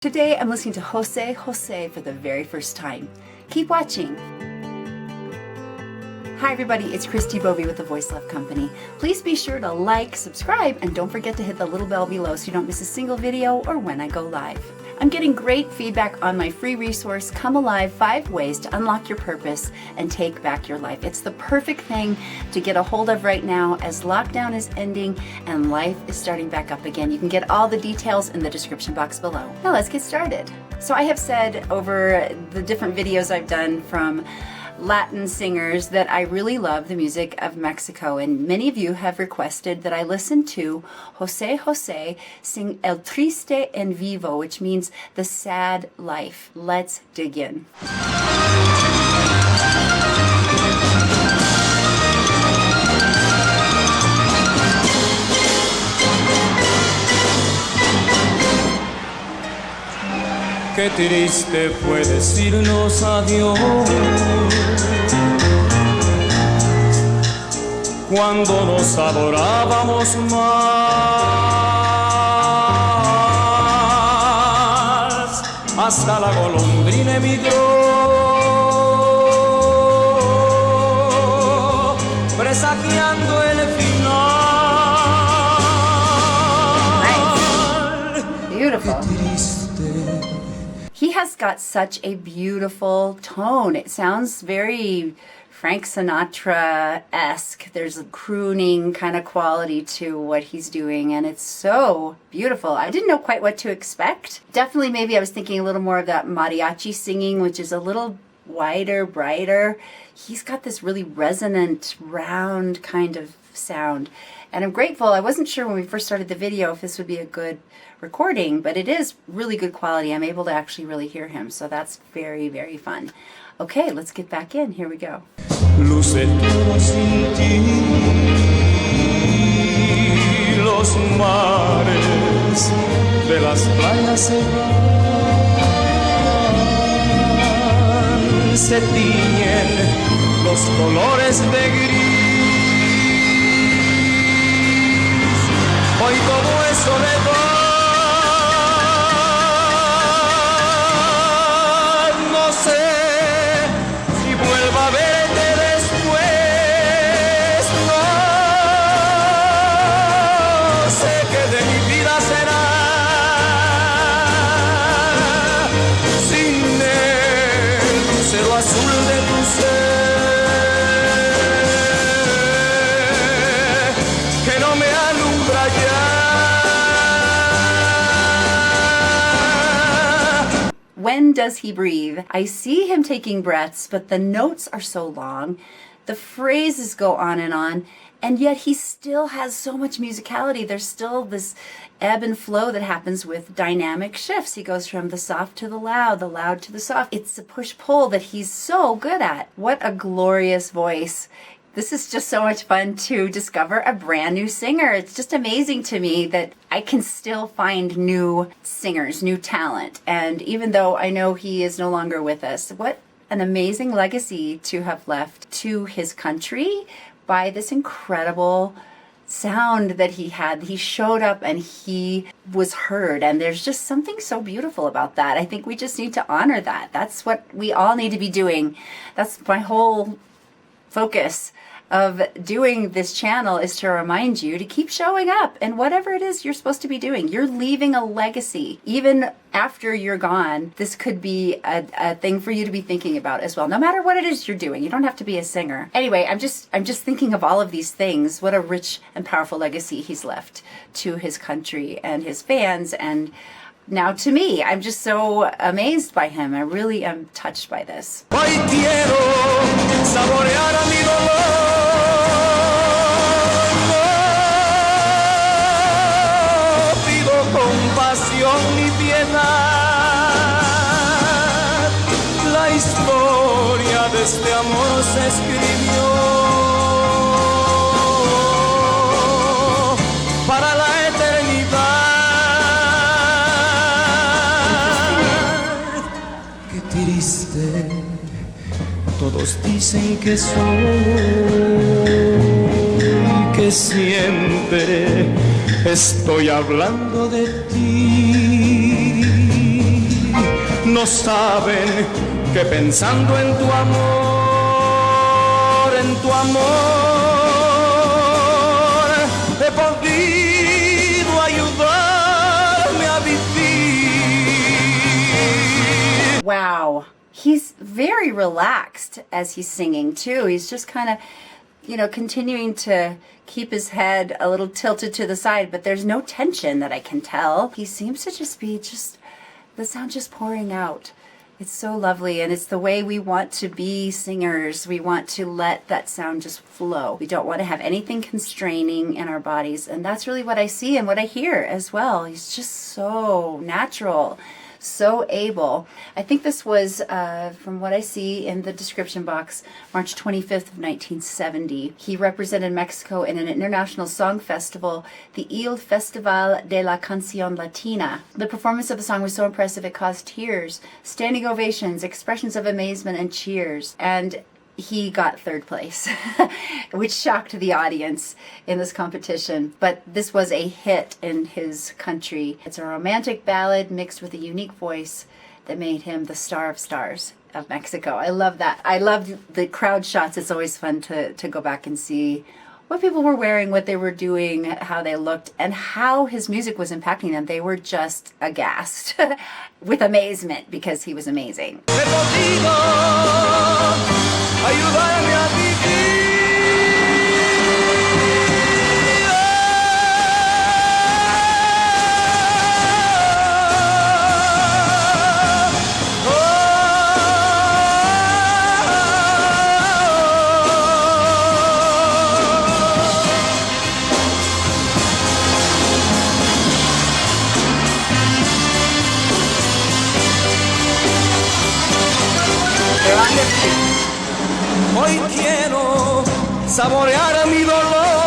Today I'm listening to José José for the very first time. Keep watching. Hi everybody, it's Christi Bovee with the Voice Love Company. Please be sure to like, subscribe, and don't forget to hit the little bell below so you don't miss a single video or when I go live. I'm getting great feedback on my free resource, Come Alive, 5 Ways to Unlock Your Purpose and Take Back Your Life. It's the perfect thing to get a hold of right now as lockdown is ending and life is starting back up again. You can get all the details in the description box below. Now let's get started. So I have said over the different videos I've done from Latin singers that I really love the music of Mexico, and many of you have requested that I listen to José José sing El Triste and Vivo, which means the sad life. Let's dig in. Qué triste fue decirnos adiós cuando nos adorábamos más, hasta la golondrina emigró, presagiando el final. Nice. Beautiful. He has got such a beautiful tone. It sounds very Frank Sinatra-esque. There's a crooning kind of quality to what he's doing, and it's so beautiful. I didn't know quite what to expect. Definitely maybe I was thinking a little more of that mariachi singing, which is a little wider, brighter. He's got this really resonant, round kind of sound. And I'm grateful. I wasn't sure when we first started the video if this would be a good recording, but it is really good quality. I'm able to actually really hear him, so that's very, very fun. Okay, let's get back in. Here we go. Luce todo sin ti, los mares de las playas se van, se tiñen los colores de gris. Hoy todo es soledad. No sé si vuelva a verte después. No sé qué de mi vida será sin el lucero azul de tu ser que no me alumbra ya. When does he breathe? I see him taking breaths, but the notes are so long. The phrases go on, and yet he still has so much musicality. There's still this ebb and flow that happens with dynamic shifts. He goes from the soft to the loud to the soft. It's a push-pull that he's so good at. What a glorious voice. This is just so much fun to discover a brand new singer. It's just amazing to me that I can still find new singers, new talent. And even though I know he is no longer with us, what an amazing legacy to have left to his country by this incredible sound that he had. He showed up and he was heard, and there's just something so beautiful about that. I think we just need to honor that. That's what we all need to be doing. That's my whole focus of doing this channel, is to remind you to keep showing up and whatever it is you're supposed to be doing. You're leaving a legacy. Even after you're gone, this could be a thing for you to be thinking about as well, no matter what it is you're doing. You don't have to be a singer. Anyway, I'm just thinking of all of these things. What a rich and powerful legacy he's left to his country and his fans, and now to me. I'm just so amazed by him. I really am touched by this. Hoy quiero saborear a mi dolor. No pido compasión ni piedad. La historia de este amor se escribió para la eternidad. Qué triste. Todos dicen que soy que siempre estoy hablando de ti. no saben que pensando en tu amor, he podido ayudarme a vivir. Wow. He's very relaxed as he's singing too. He's just kind of, continuing to keep his head a little tilted to the side, but there's no tension that I can tell. He seems to just be the sound just pouring out. It's so lovely, and it's the way we want to be singers. We want to let that sound just flow. We don't want to have anything constraining in our bodies, and that's really what I see and what I hear as well. He's just so natural, so able. I think this was, from what I see in the description box, March 25th of 1970. He represented Mexico in an international song festival, the Il Festival de la Canción Latina. The performance of the song was so impressive it caused tears, standing ovations, expressions of amazement, and cheers. And he got third place, which shocked the audience in this competition. But this was a hit in his country. It's a romantic ballad mixed with a unique voice that made him the star of stars of Mexico. I love that. I love the crowd shots. It's always fun to go back and see what people were wearing, what they were doing, how they looked, and how his music was impacting them. They were just aghast with amazement because he was amazing. Ayúdame a vivir. Hoy quiero saborear mi dolor.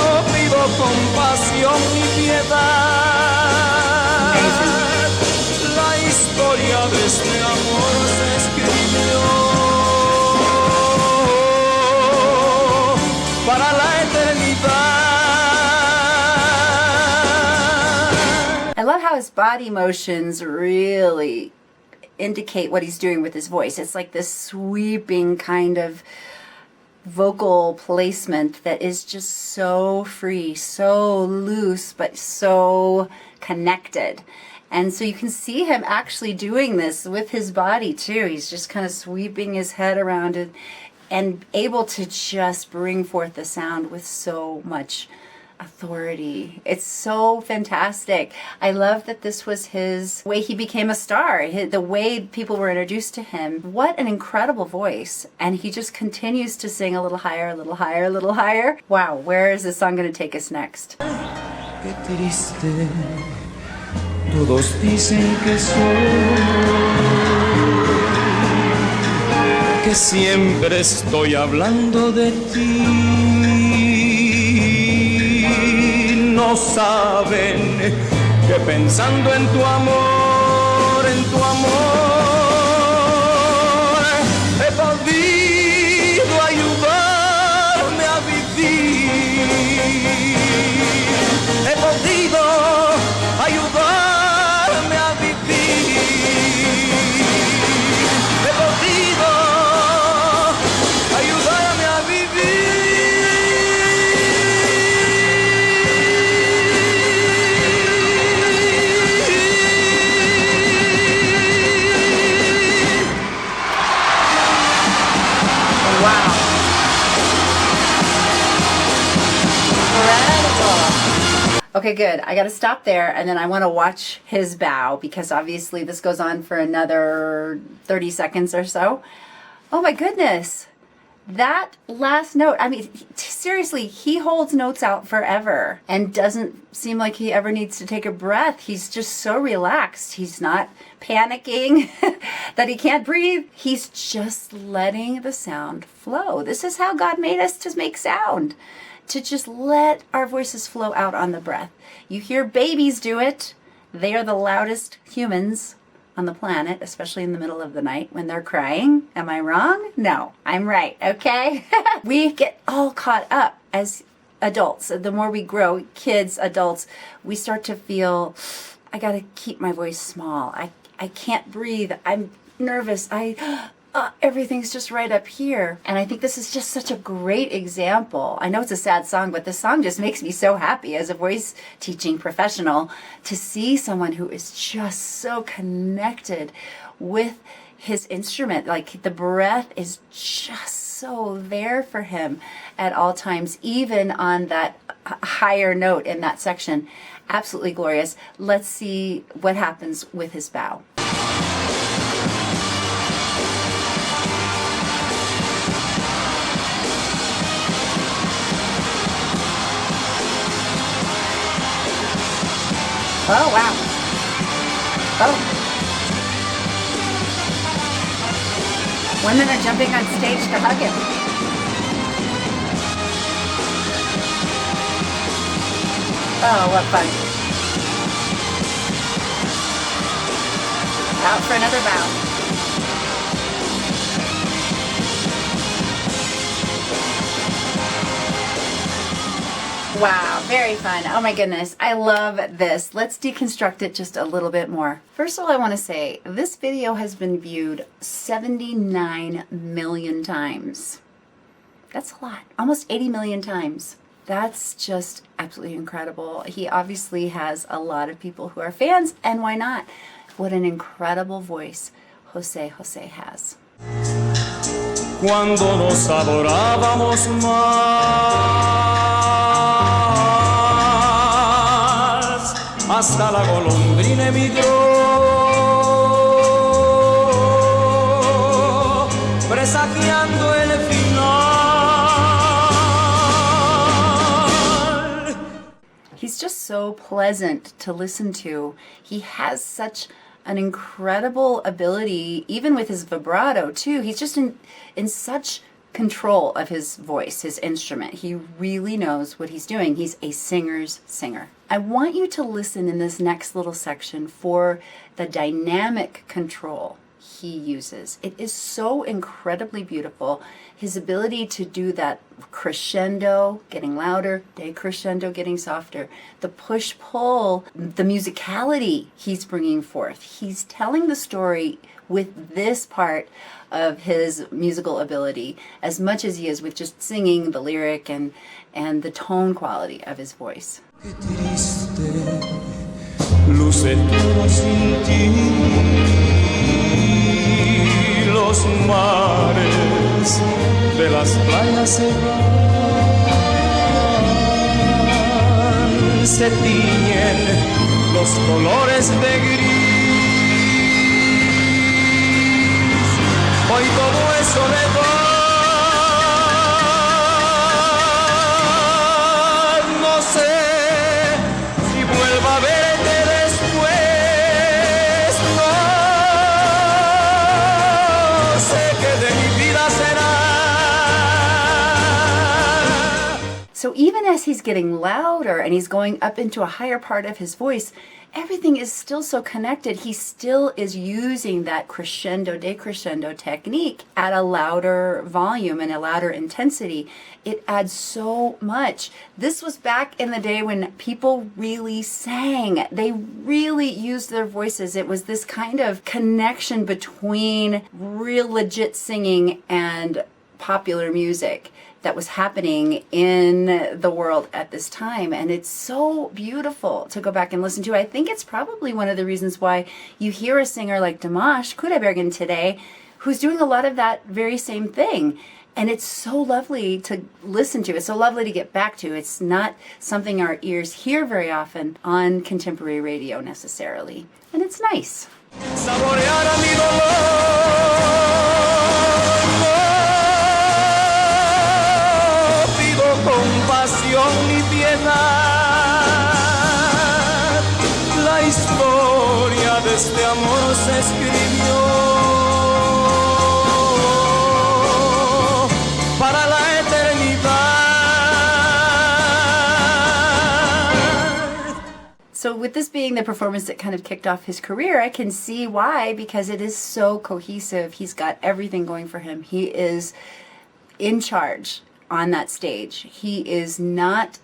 No pido compasión ni piedad. La historia de este amor se escribió para la eternidad. I love how his body motions really indicate what he's doing with his voice. It's like this sweeping kind of vocal placement that is just so free, so loose, but so connected. And so you can see him actually doing this with his body too. He's just kind of sweeping his head around it and able to just bring forth the sound with so much authority. It's so fantastic. I love that this was his way he became a star, the way people were introduced to him. What an incredible voice. And he just continues to sing a little higher, a little higher, a little higher. Wow, where is this song going to take us next? Qué triste, todos dicen que soy, que siempre estoy hablando de ti. No saben que pensando en tu amor, he podido ayudarme a vivir. He podido ayudarme a vivir. He podido ayudarme a vivir. Okay, good. I got to stop there, and then I want to watch his bow because obviously this goes on for another 30 seconds or so. Oh my goodness. That last note, I mean, seriously, he holds notes out forever and doesn't seem like he ever needs to take a breath. He's just so relaxed. He's not panicking that he can't breathe. He's just letting the sound flow. This is how God made us to make sound, to just let our voices flow out on the breath. You hear babies do it. They are the loudest humans on the planet, especially in the middle of the night when they're crying. Am I wrong? No, I'm right, okay? We get all caught up as adults, the more we grow, kids, adults, we start to feel, I got to keep my voice small. I can't breathe. I'm nervous. Everything's just right up here. And I think this is just such a great example. I know it's a sad song, but the song just makes me so happy as a voice teaching professional to see someone who is just so connected with his instrument. Like the breath is just so there for him at all times, even on that higher note in that section. Absolutely glorious. Let's see what happens with his bow. Oh, wow. Oh. Women are jumping on stage to hug him. Oh, what fun. Out for another bow. Wow, very fun. Oh my goodness, I love this. Let's deconstruct it just a little bit more. First of all, I want to say this video has been viewed 79 million times. That's a lot, almost 80 million times. That's just absolutely incredible. He obviously has a lot of people who are fans, and why not? What an incredible voice José José has. Cuando nos adorábamos más, hasta la golondrina emigró, presagiando el final. He's just so pleasant to listen to. He has such an incredible ability, even with his vibrato too. He's just in such control of his voice, his instrument. He really knows what he's doing. He's a singer's singer. I want you to listen in this next little section for the dynamic control he uses. It is so incredibly beautiful. His ability to do that crescendo, getting louder, decrescendo, getting softer, the push-pull, the musicality he's bringing forth. He's telling the story with this part of his musical ability as much as he is with just singing the lyric and the tone quality of his voice. Qué triste luce todo sin ti, los mares de las playas se van, se tiñen los colores de gris, hoy todo es soledad, no sé si vuelva a verte después, no sé qué de mi vida será. So even as he's getting louder and he's going up into a higher part of his voice, everything is still so connected. He still is using that crescendo, decrescendo technique at a louder volume and a louder intensity. It adds so much. This was back in the day when people really sang. They really used their voices. It was this kind of connection between real legit singing and popular music that was happening in the world at this time. And it's so beautiful to go back and listen to. I think it's probably one of the reasons why you hear a singer like Dimash Kudaibergen today, who's doing a lot of that very same thing. And it's so lovely to listen to. It's so lovely to get back to. It's not something our ears hear very often on contemporary radio necessarily. And it's nice. Saborear a mi dolor. Compasión ni piedad, la historia de este amor se escribió para la eternidad. So with this being the performance that kind of kicked off his career, I can see why, because it is so cohesive. He's got everything going for him. He is in charge on that stage. He is not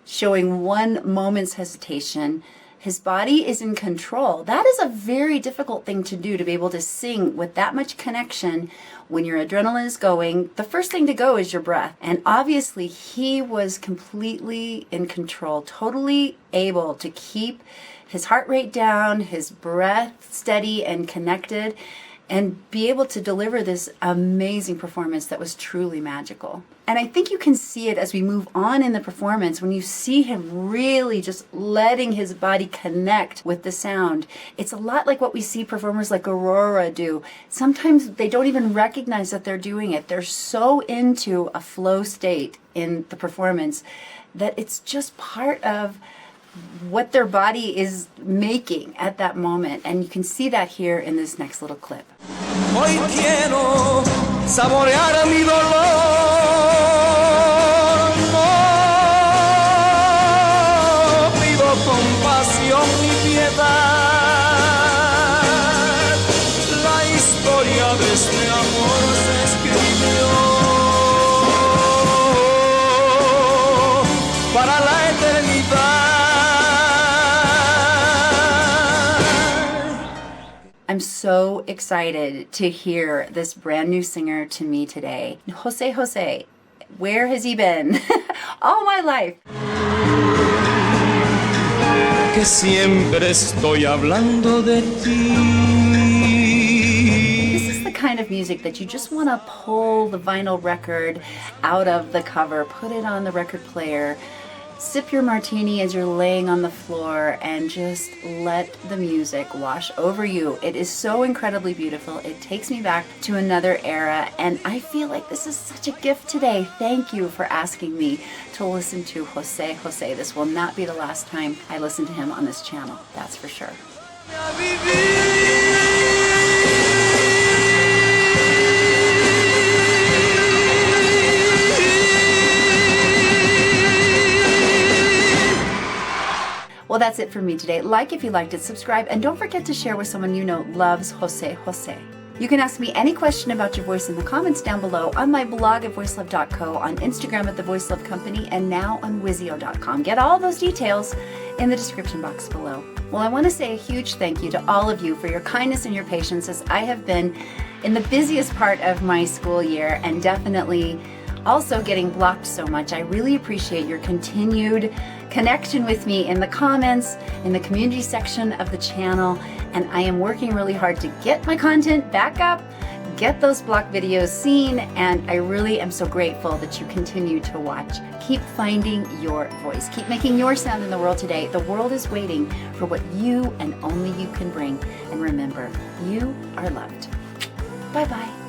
showing one moment's hesitation. His body is in control. That is a very difficult thing to do, to be able to sing with that much connection when your adrenaline is going. The first thing to go is your breath. And obviously he was completely in control, totally able to keep his heart rate down, his breath steady and connected, and be able to deliver this amazing performance that was truly magical. And I think you can see it as we move on in the performance, when you see him really just letting his body connect with the sound. It's a lot like what we see performers like Aurora do. Sometimes they don't even recognize that they're doing it. They're so into a flow state in the performance that it's just part of what their body is making at that moment. And you can see that here in this next little clip. Hoy quiero saborear mi dolor. No pido compasión ni piedad. La historia de este amor se escribió para la eternidad. I'm so excited to hear this brand new singer to me today. José José, where has he been? All my life. Que siempre estoy hablando de ti. This is the kind of music that you just want to pull the vinyl record out of the cover, put it on the record player, sip your martini as you're laying on the floor, and just let the music wash over you. It is so incredibly beautiful. It takes me back to another era, and I feel like this is such a gift today. Thank you for asking me to listen to José José. This will not be the last time I listen to him on this channel, that's for sure. Well, that's it for me today. Like if you liked it, subscribe, and don't forget to share with someone you know loves José José. You can ask me any question about your voice in the comments down below, on my blog at voicelove.co, on Instagram at The Voice Love Company, and now on Wizio.com. Get all those details in the description box below. Well, I want to say a huge thank you to all of you for your kindness and your patience, as I have been in the busiest part of my school year, and definitely also getting blocked so much. I really appreciate your continued connection with me in the comments, in the community section of the channel, and I am working really hard to get my content back up, get those blocked videos seen, and I really am so grateful that you continue to watch. Keep finding your voice. Keep making your sound in the world today. The world is waiting for what you and only you can bring. And remember, you are loved. Bye-bye.